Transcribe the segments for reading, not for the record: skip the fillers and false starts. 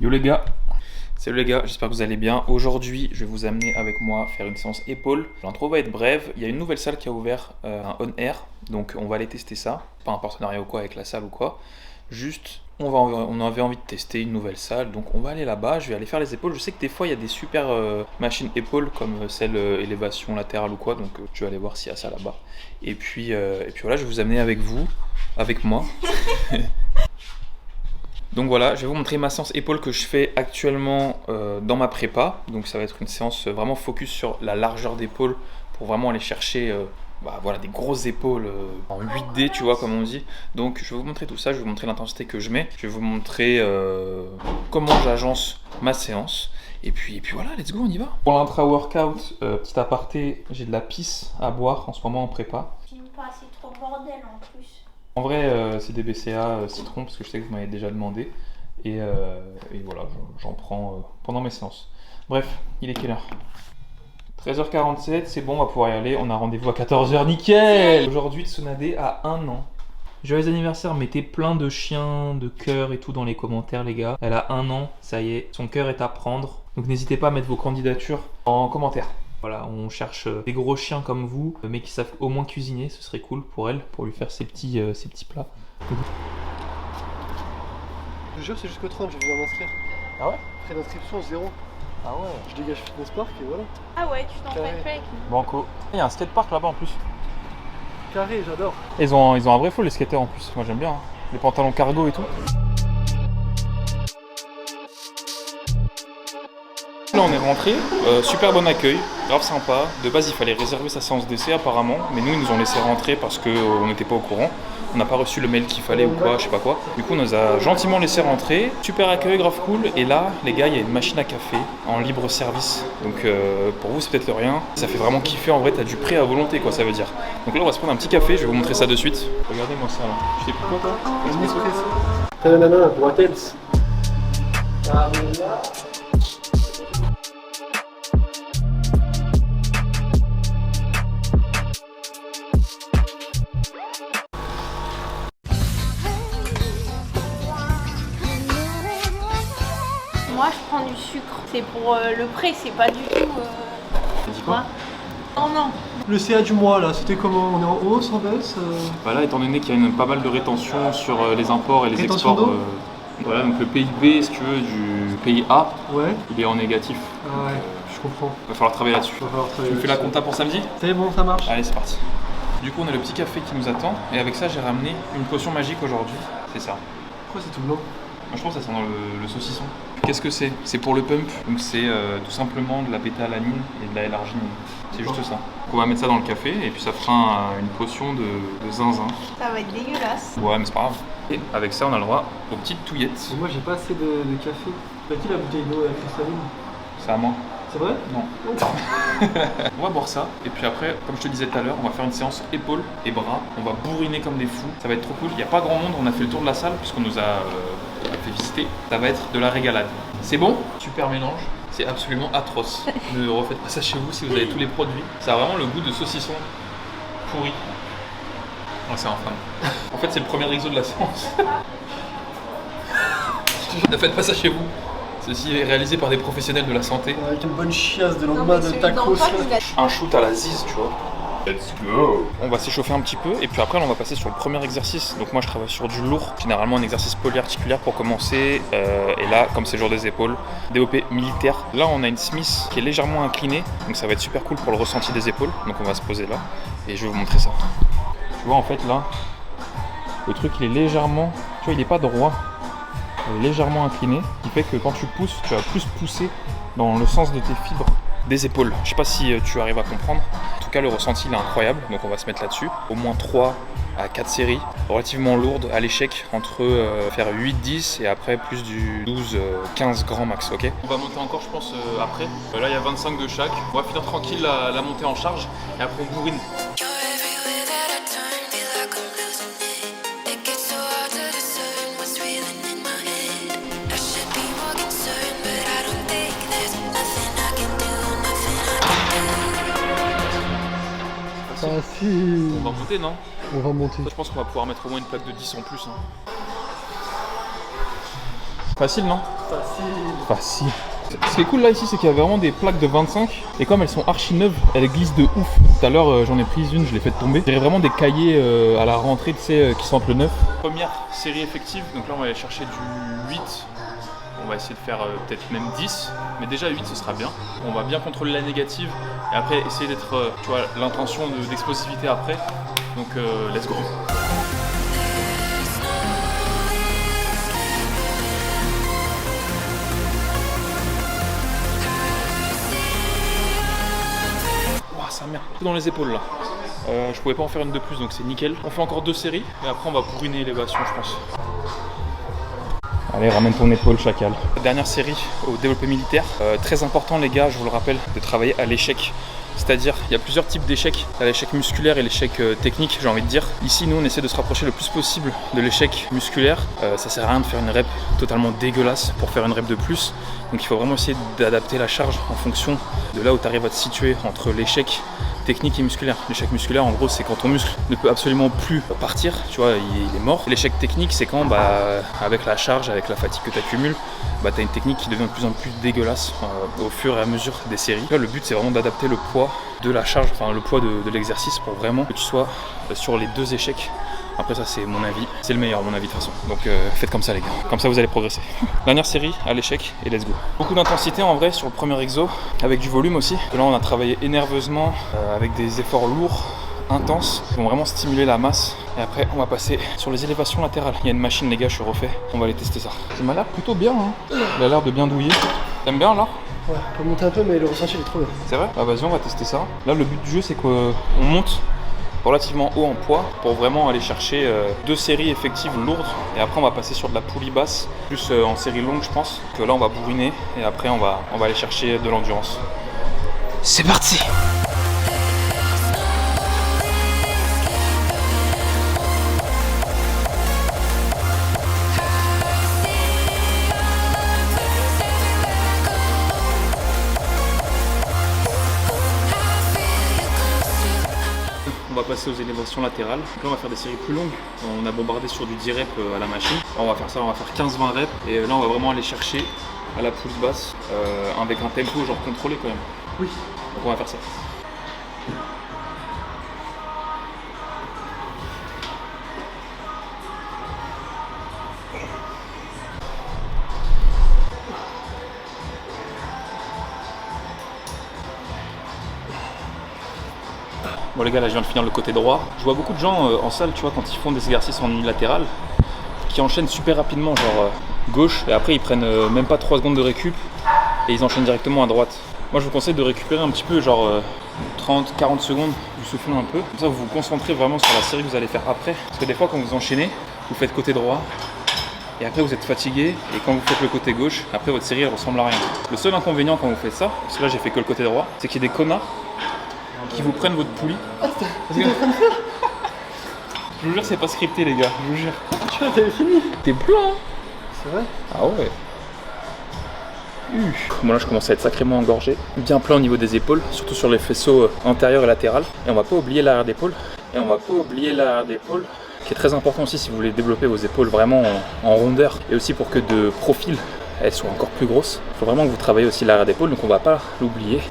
Yo les gars. Salut les gars, j'espère que vous allez bien. Aujourd'hui, je vais vous amener avec moi faire une séance épaules. L'intro va être brève. Il y a une nouvelle salle qui a ouvert, un on air, donc on va aller tester ça. Pas un partenariat ou quoi avec la salle ou quoi. Juste, on avait envie de tester une nouvelle salle, donc on va aller là-bas. Je vais aller faire les épaules. Je sais que des fois il y a des super machines épaules comme celle élévation latérale ou quoi, donc je vais aller voir s'il y a ça là-bas. Et puis voilà, je vais vous amener avec vous, avec moi. Donc voilà, je vais vous montrer ma séance épaule que je fais actuellement dans ma prépa. Donc ça va être une séance vraiment focus sur la largeur d'épaule pour vraiment aller chercher voilà, des grosses épaules en 8D, tu vois, comme on dit. Donc je vais vous montrer tout ça, je vais vous montrer l'intensité que je mets. Je vais vous montrer comment j'agence ma séance. Et puis voilà, let's go, on y va. Pour l'intra-workout, petit aparté, j'ai de la pisse à boire en ce moment en prépa. C'est pas assez trop bordel en plus. En vrai, c'est des BCA citron parce que je sais que vous m'avez déjà demandé. Et voilà, j'en prends pendant mes séances. Bref, il est quelle heure? 13h47, c'est bon, on va pouvoir y aller. On a rendez-vous à 14h, nickel! Aujourd'hui, Tsunade a 1 an. Joyeux anniversaire, mettez plein de chiens, de cœurs et tout dans les commentaires, les gars. Elle a 1 an, ça y est, son cœur est à prendre. Donc n'hésitez pas à mettre vos candidatures en commentaire. Voilà, on cherche des gros chiens comme vous, mais qui savent au moins cuisiner, ce serait cool pour elle, pour lui faire ses petits plats. Je jure, c'est jusqu'au 30, je viens m'inscrire. Ah ouais? Frais d'inscription 0. Ah ouais. Je dégage Fitness Park et voilà. Ah ouais, tu t'en Carré. fais plus avec nous. Banco. Il y a un skatepark là-bas en plus. Carré, j'adore. Ils ont un vrai flow les skateurs en plus, moi j'aime bien. Hein. Les pantalons cargo et tout. Là on est rentré, super bon accueil, grave sympa. De base il fallait réserver sa séance d'essai apparemment, mais nous ils nous ont laissé rentrer parce qu'on n'était pas au courant. On n'a pas reçu le mail qu'il fallait ou quoi, je sais pas quoi. Du coup on nous a gentiment laissé rentrer, super accueil, grave cool. Et là les gars, il y a une machine à café en libre service. Donc pour vous c'est peut-être le rien. Ça fait vraiment kiffer, en vrai t'as du prêt à volonté quoi, ça veut dire. Donc là on va se prendre un petit café, je vais vous montrer ça de suite. Regardez-moi ça là. Je sais plus quoi toi. Un espresso. Tanana, what else? Moi je prends du sucre. C'est pour le prêt, c'est pas du tout. T'as dit quoi? Non, non. Le CA du mois là, c'était comment? On est en hausse, en baisse Bah là, étant donné qu'il y a pas mal de rétention sur les imports et les Rétention exports, d'eau voilà, donc le PIB, si tu veux, du pays A, Ouais. il est en négatif. Ah ouais, je comprends. Il va falloir travailler là-dessus. Va falloir Tu travailler me fais la là-dessus. compta pour samedi? C'est bon, ça marche. Allez, c'est parti. Du coup, on a le petit café qui nous attend, et avec ça, j'ai ramené une potion magique aujourd'hui. C'est ça. Pourquoi c'est tout blanc? Moi, je pense que ça sent dans le saucisson. Qu'est-ce que c'est? C'est pour le pump, donc c'est tout simplement de la bêta-alanine et de la L-arginine. C'est juste ça. Donc, on va mettre ça dans le café, et puis ça fera une potion de zinzin. Ça va être dégueulasse. Ouais, mais c'est pas grave. Et avec ça, on a le droit aux petites touillettes. Moi j'ai pas assez de café. T'as qui la bouteille d'eau cristalline? C'est à moi. C'est vrai? Non. On va boire ça, et puis après, comme je te disais tout à l'heure, on va faire une séance épaules et bras. On va bourriner comme des fous. Ça va être trop cool. Il n'y a pas grand monde, on a fait le tour de la salle puisqu'on nous a fait visiter. Ça va être de la régalade. C'est bon? Super mélange. C'est absolument atroce. Ne refaites pas ça chez vous si vous avez tous les produits. Ça a vraiment le goût de saucisson pourri. Oh, c'est infâme. En fait, c'est le premier exo de la séance. Ne faites pas ça chez vous. Ceci est réalisé par des professionnels de la santé. Avec une bonne chiasse de Non, lendemain mais de celui tacos d'en face, là. il a- Un shoot à la ziz, tu vois. Let's go. On va s'échauffer un petit peu et puis après on va passer sur le premier exercice. Donc moi je travaille sur du lourd, généralement un exercice polyarticulaire pour commencer. Et là, comme c'est le jour des épaules, DOP militaire. Là on a une Smith qui est légèrement inclinée, donc ça va être super cool pour le ressenti des épaules. Donc on va se poser là et je vais vous montrer ça. Tu vois en fait là, le truc il est légèrement, tu vois il est pas droit, il est légèrement incliné, ce qui fait que quand tu pousses, tu vas plus pousser dans le sens de tes fibres des épaules. Je sais pas si tu arrives à comprendre. En tout cas, le ressenti il est incroyable, donc on va se mettre là-dessus. Au moins 3 à 4 séries, relativement lourdes à l'échec, entre faire 8-10 et après plus du 12-15 grands max, ok? On va monter encore, je pense, après. Là, il y a 25 de chaque. On va finir tranquille la montée en charge et après on bourrine. Ah si. On va monter, non? On va monter. Je pense qu'on va pouvoir mettre au moins une plaque de 10 en plus. Hein. Facile, non? Facile. Facile. Ce qui est cool là ici, c'est qu'il y a vraiment des plaques de 25 et comme elles sont archi neuves, elles glissent de ouf. Tout à l'heure j'en ai pris une, je l'ai fait tomber. Je dirais vraiment des cahiers à la rentrée, tu sais, qui sentent le neuf. Première série effective, donc là on va aller chercher du 8. On va essayer de faire peut-être même 10, mais déjà 8 ce sera bien. On va bien contrôler la négative et après essayer d'être, tu vois, l'intention d'explosivité après. Donc let's go. Ça merde, tout dans les épaules là. Je pouvais pas en faire une de plus donc c'est nickel. On fait encore 2 séries et après on va bourriner l'élévation je pense. Allez, ramène ton épaule chacal. Dernière série au développé militaire. Très important les gars, je vous le rappelle, de travailler à l'échec. C'est-à-dire, il y a plusieurs types d'échecs. Il y a l'échec musculaire et l'échec technique, j'ai envie de dire. Ici, nous, on essaie de se rapprocher le plus possible de l'échec musculaire. Ça sert à rien de faire une rep totalement dégueulasse pour faire une rep de plus. Donc il faut vraiment essayer d'adapter la charge en fonction de là où tu arrives à te situer entre l'échec technique et musculaire. L'échec musculaire, en gros, c'est quand ton muscle ne peut absolument plus partir, tu vois, il est mort. L'échec technique, c'est quand, avec la charge, avec la fatigue que tu accumules, tu as une technique qui devient de plus en plus dégueulasse au fur et à mesure des séries. Là, le but, c'est vraiment d'adapter le poids de la charge, enfin le poids de l'exercice pour vraiment que tu sois sur les 2 échecs. Après ça c'est mon avis, c'est le meilleur mon avis de toute façon. Donc faites comme ça les gars, comme ça vous allez progresser. Dernière série à l'échec et let's go. Beaucoup d'intensité en vrai sur le premier exo, avec du volume aussi. Là on a travaillé énerveusement, avec des efforts lourds, intenses, qui vont vraiment stimuler la masse. Et après on va passer sur les élévations latérales. Il y a une machine les gars, je suis refait, on va aller tester ça. Ça m'a l'air plutôt bien, hein. Il a l'air de bien douiller. T'aimes bien là? Ouais, on peut monter un peu mais le ressenti il est trop bien. C'est vrai? Bah vas-y on va tester ça. Là le but du jeu c'est qu'on monte relativement haut en poids pour vraiment aller chercher 2 séries effectives lourdes et après on va passer sur de la poulie basse plus en série longue je pense que là on va bourriner et après on va aller chercher de l'endurance. C'est parti. On va passer aux élévations latérales. Donc là on va faire des séries plus longues. On a bombardé sur du 10 reps à la machine. On va faire ça, on va faire 15-20 reps. Et là on va vraiment aller chercher à la poulie basse avec un tempo genre contrôlé quand même. Oui. Donc on va faire ça. Bon les gars, là je viens de finir le côté droit. Je vois beaucoup de gens en salle, tu vois, quand ils font des exercices en unilatéral, qui enchaînent super rapidement, genre gauche, et après ils prennent même pas 3 secondes de récup, et ils enchaînent directement à droite. Moi je vous conseille de récupérer un petit peu, genre 30-40 secondes, vous soufflez un peu. Comme ça vous vous concentrez vraiment sur la série que vous allez faire après. Parce que des fois quand vous enchaînez, vous faites côté droit, et après vous êtes fatigué, et quand vous faites le côté gauche, après votre série elle ressemble à rien. Le seul inconvénient quand vous faites ça, parce que là j'ai fait que le côté droit, c'est qu'il y a des connards qui vous prennent votre poulie. Je vous jure, c'est pas scripté les gars, je vous jure. Tu vois, t'avais fini. T'es plein hein. C'est vrai? Ah ouais. Bon là je commence à être sacrément engorgé. Bien plein au niveau des épaules, surtout sur les faisceaux antérieurs et latérales. Et on va pas oublier l'arrière d'épaule. Qui est très important aussi si vous voulez développer vos épaules vraiment en rondeur. Et aussi pour que de profil elles soient encore plus grosses. Il faut vraiment que vous travaillez aussi l'arrière d'épaule, donc on va pas l'oublier,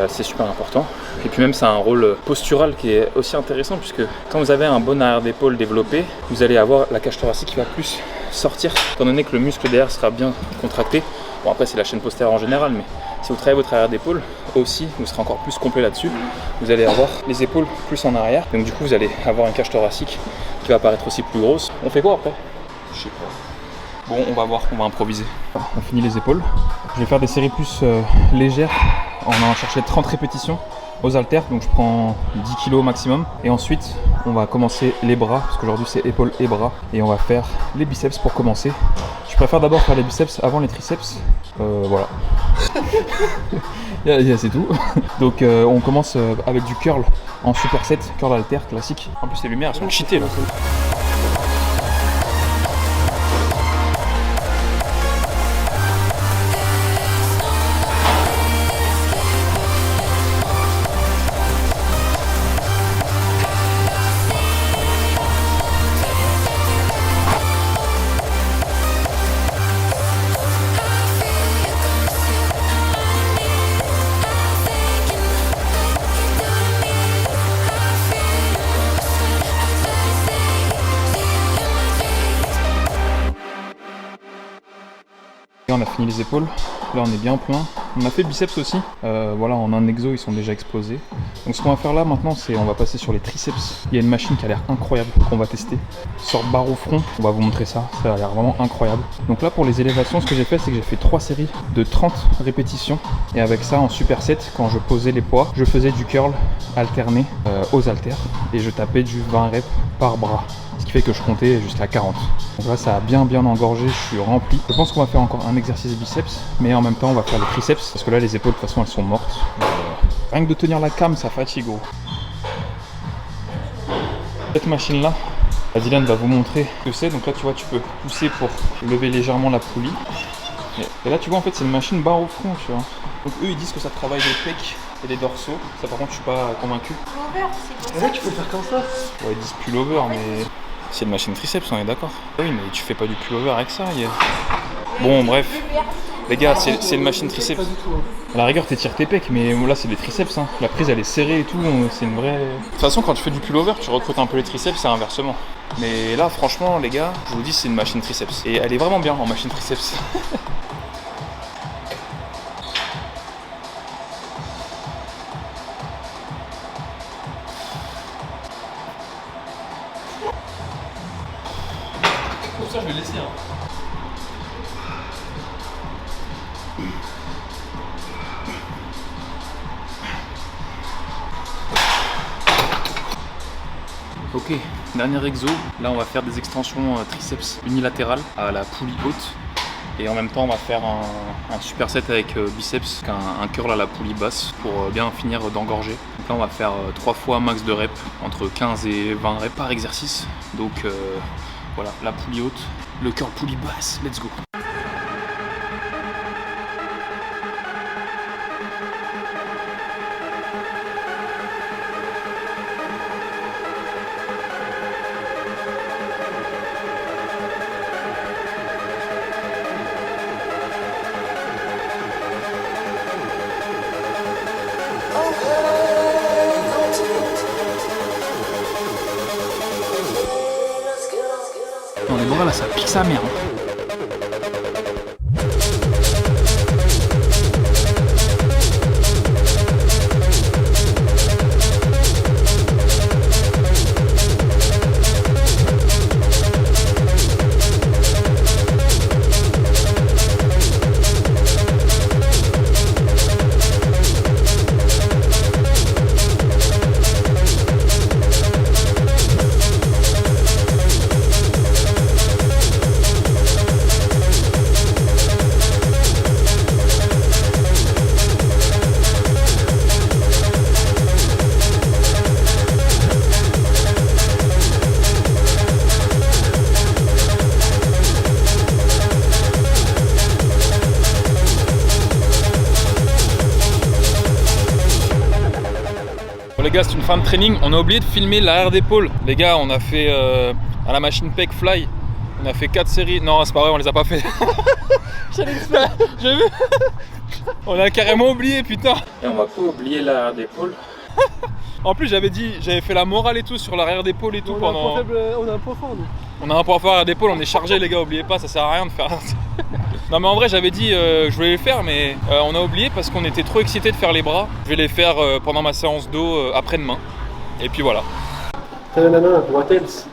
c'est super important. Et puis même c'est un rôle postural qui est aussi intéressant puisque quand vous avez un bon arrière d'épaule développé, vous allez avoir la cage thoracique qui va plus sortir, étant donné que le muscle derrière sera bien contracté. Bon après c'est la chaîne postérieure en général, mais si vous travaillez votre arrière d'épaule aussi, vous serez encore plus complet là-dessus. Vous allez avoir les épaules plus en arrière, donc du coup vous allez avoir une cage thoracique qui va paraître aussi plus grosse. On fait quoi après? Je sais pas. Bon, on va voir, on va improviser. On finit les épaules. Je vais faire des séries plus légères. On va chercher 30 répétitions aux haltères, donc je prends 10 kg au maximum. Et ensuite, on va commencer les bras, parce qu'aujourd'hui c'est épaules et bras. Et on va faire les biceps pour commencer. Je préfère d'abord faire les biceps avant les triceps. Voilà. C'est tout. Donc on commence avec du curl en superset, curl halter classique. En plus les lumières elles sont cheatées là. on a fini les épaules. Là, on est bien plein. On a fait biceps aussi. Voilà, en un exo, ils sont déjà explosés. Donc, ce qu'on va faire là maintenant, c'est on va passer sur les triceps. Il y a une machine qui a l'air incroyable qu'on va tester. Sorte barre au front. On va vous montrer ça. Ça a l'air vraiment incroyable. Donc là, pour les élévations, ce que j'ai fait, c'est que j'ai fait 3 séries de 30 répétitions. Et avec ça, en superset, quand je posais les poids, je faisais du curl alterné aux haltères. Et je tapais du 20 reps par bras. Ce qui fait que je comptais jusqu'à 40. Donc là, ça a bien engorgé, je suis rempli. Je pense qu'on va faire encore un exercice biceps, mais en même temps, on va faire les triceps, parce que là, les épaules, de toute façon, elles sont mortes. Rien que de tenir la cam, ça fatigue, gros. Cette machine-là, Dylan va vous montrer ce que c'est. Donc là, tu vois, tu peux pousser pour lever légèrement la poulie. Et là, tu vois, en fait, c'est une machine barre au front, tu vois. Donc eux, ils disent que ça travaille les pecs et les dorsaux. Ça, par contre, je suis pas convaincu. Pullover, c'est pour Et ça. là, tu peux faire comme ça. Ouais, ils disent pullover, mais c'est une machine triceps, on est d'accord. Oui, mais tu fais pas du pullover avec ça. Bon, bref. Les gars, c'est une machine triceps. Pas du tout. Hein. À la rigueur, t'étires tes pecs, mais là, c'est des triceps. Hein. La prise, elle est serrée et tout. C'est une vraie. De toute façon, quand tu fais du pullover, tu recrutes un peu les triceps, c'est inversement. Mais là, franchement, les gars, je vous dis, c'est une machine triceps. Et elle est vraiment bien en machine triceps. Pour ça, je vais le laisser. Hein. Ok, dernier exo. Là, on va faire des extensions triceps unilatérales à la poulie haute. Et en même temps, on va faire un superset avec biceps, un curl à la poulie basse pour bien finir d'engorger. Donc là, on va faire 3 fois max de reps, entre 15 et 20 reps par exercice. Donc voilà, la poulie haute, le curl poulie basse, let's go. Non, les bras là, ça pique sa mère. Les gars, c'est une fin de training. On a oublié de filmer l'arrière d'épaule. Les gars, on a fait à la machine pec fly. On a fait 4 séries. Non, c'est pas vrai, on les a pas fait. J'ai vu. On a carrément oublié, putain. Et on va pas oublier l'arrière d'épaule. En plus, j'avais fait la morale et tout sur l'arrière d'épaule et tout pendant. On a un point fort, nous. On a un point fort arrière d'épaule, on est chargé, les gars. Oubliez pas, ça sert à rien de faire. Non mais en vrai j'avais dit je voulais les faire mais on a oublié parce qu'on était trop excités de faire les bras. Je vais les faire pendant ma séance d'eau après-demain. Et puis voilà. What else?